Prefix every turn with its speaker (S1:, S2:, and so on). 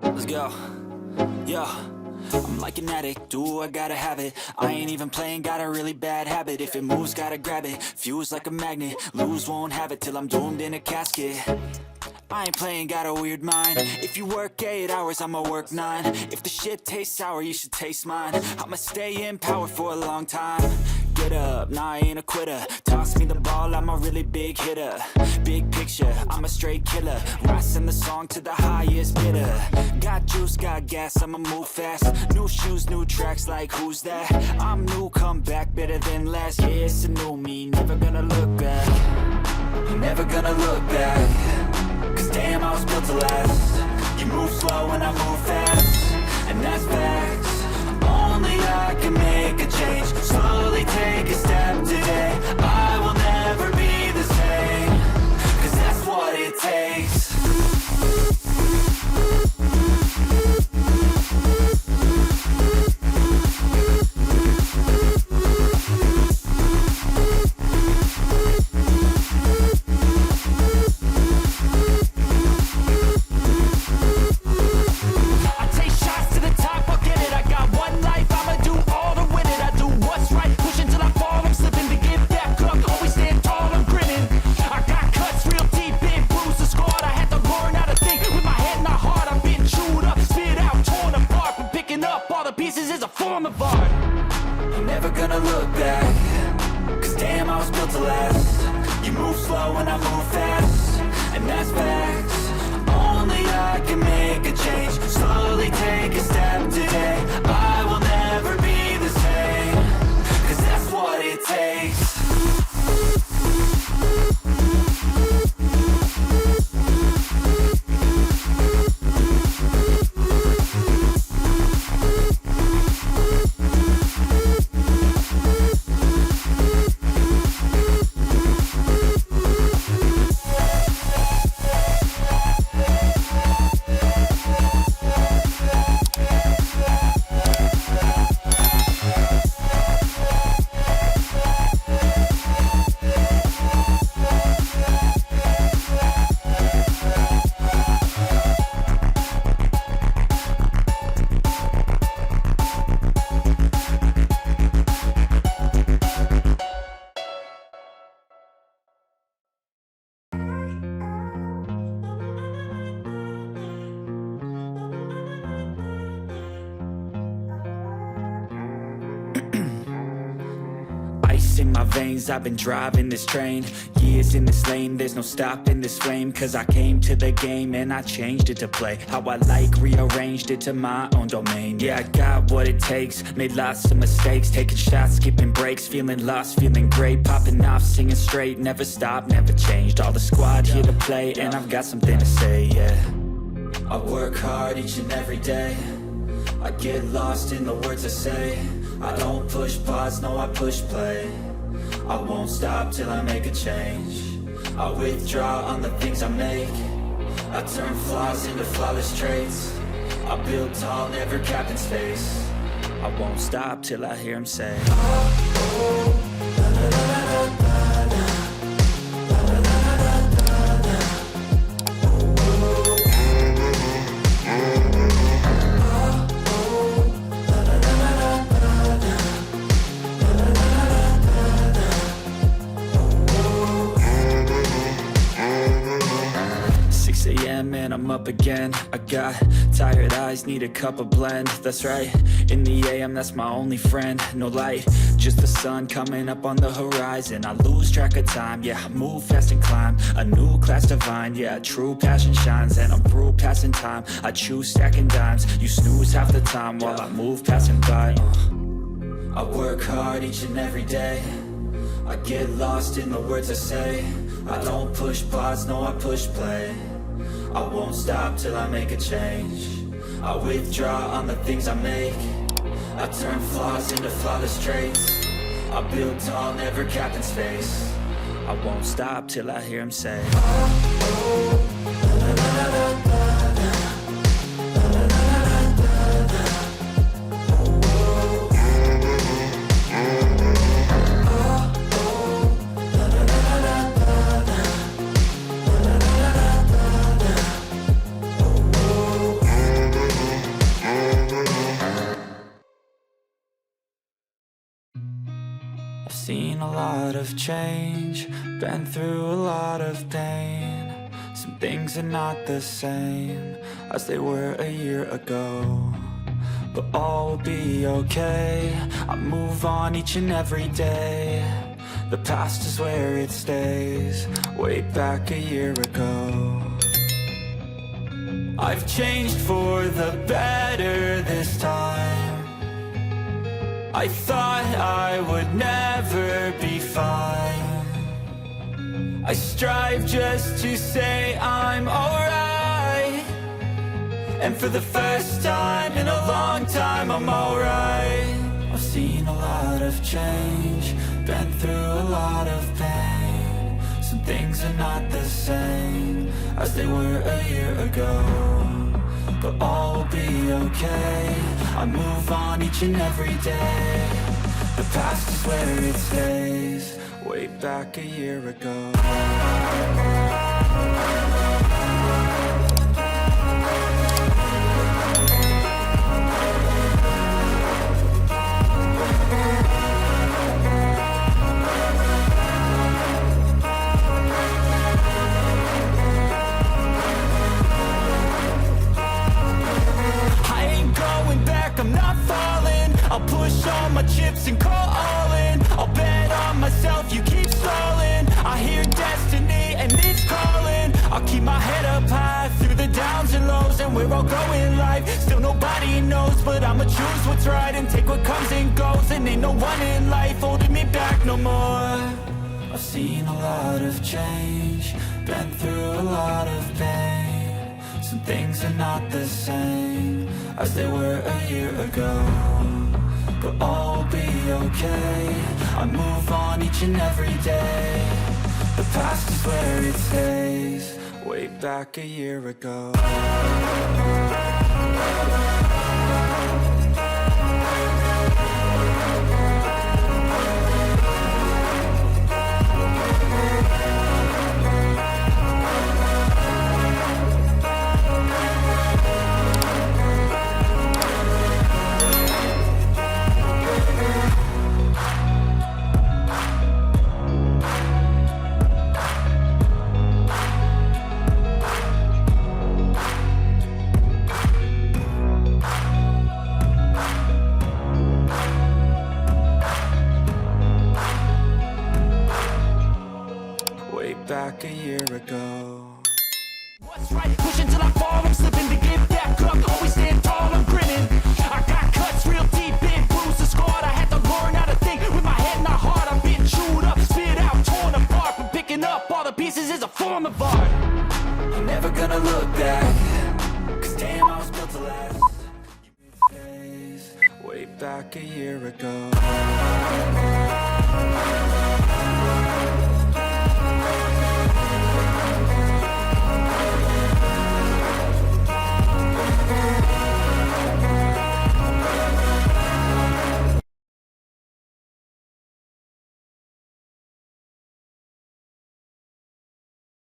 S1: Let's go. Yo, I'm like an addict, do I gotta have it. I ain't even playing, got a really bad habit. If it moves, gotta grab it, fuse like a magnet. Lose, won't have it till I'm doomed in a casket. I ain't playing, got a weird mind. If you work 8 hours, I'ma work 9. If the shit tastes sour, you should taste mine. I'ma stay in power for a long time. Get up, nah, I ain't a quitter. Toss me the ball, I'm a really big hitter. Big picture, I'm a straight killer. Rising the song to the highest bidder. Got juice, got gas, I'ma move fast. New shoes, new tracks, like who's that? I'm new, come back, better than last. Yeah, it's a new me, never gonna look back. Never gonna look back. Cause damn, I was built to last. You move slow and I move fast, and that's facts. Only I can make a change. Slowly take a step today. I will never be the same. Cause that's what it takes. In my veins, I've been driving this train. Years in this lane, there's no stopping this flame. Cause I came to the game and I changed it to play how I like, rearranged it to my own domain. Yeah, I got what it takes, made lots of mistakes. Taking shots, skipping breaks, feeling lost, feeling great. Popping off, singing straight, never stopped, never changed. All the squad here to play, and I've got something to say, yeah. I work hard each and every day. I get lost in the words I say. I don't push pause, no, I push play. I won't stop till I make a change. I withdraw on the things I make. I turn flaws into flawless traits. I build tall, never capped in space. I won't stop till I hear him say, oh, oh, la, la, la, la, la. And I'm up again. I got tired eyes, need a cup of blend. That's right, in the AM, that's my only friend. No light, just the sun coming up on the horizon. I lose track of time, yeah, I move fast and climb. A new class divine, yeah, true passion shines. And I'm through passing time, I choose stacking dimes. You snooze half the time while I move passing by. I work hard each and every day. I get lost in the words I say. I don't push pause, no, I push play. I won't stop till I make a change. I withdraw on the things I make. I turn flaws into flawless traits. I build tall, never capped in space. I won't stop till I hear him say, oh, oh, la, la, la, la, la, la, la, la, la, la. seen a lot of change, been through a lot of pain. Some things are not the same as they were a year ago, but all will be okay. I move on each and every day. The past is where it stays, way back a year ago. I've changed for the better this time. I thought I would never be fine. I strive just to say I'm alright, and for the first time in a long time I'm alright. I've seen a lot of change, been through a lot of pain. Some things are not the same as they were a year ago, but all will be okay. I move on each and every day. The past is where it stays, way back a year ago. I'll push all my chips and call all in. I'll bet on myself, you keep stalling. I hear destiny and it's calling. I'll keep my head up high through the downs and lows, and we're all going live. Still nobody knows, but I'ma choose what's right and take what comes and goes. And ain't no one in life holding me back no more. I've seen a lot of change, been through a lot of pain. Some things are not the same as they were a year ago, but all will be okay. I move on each and every day. The past is where it stays, way back a year ago. Back a year ago.
S2: What's right? Pushing till I fall, I'm slipping to get back up. Always stand tall, I'm grinning. I got cuts real deep, big bruises scarred. I had to learn how to think with my head and my heart. I've been chewed up, spit out, torn apart. But picking up all the pieces is a form of art.
S1: I'm never gonna look back, cause damn, I was built to last. Days, way back a year ago.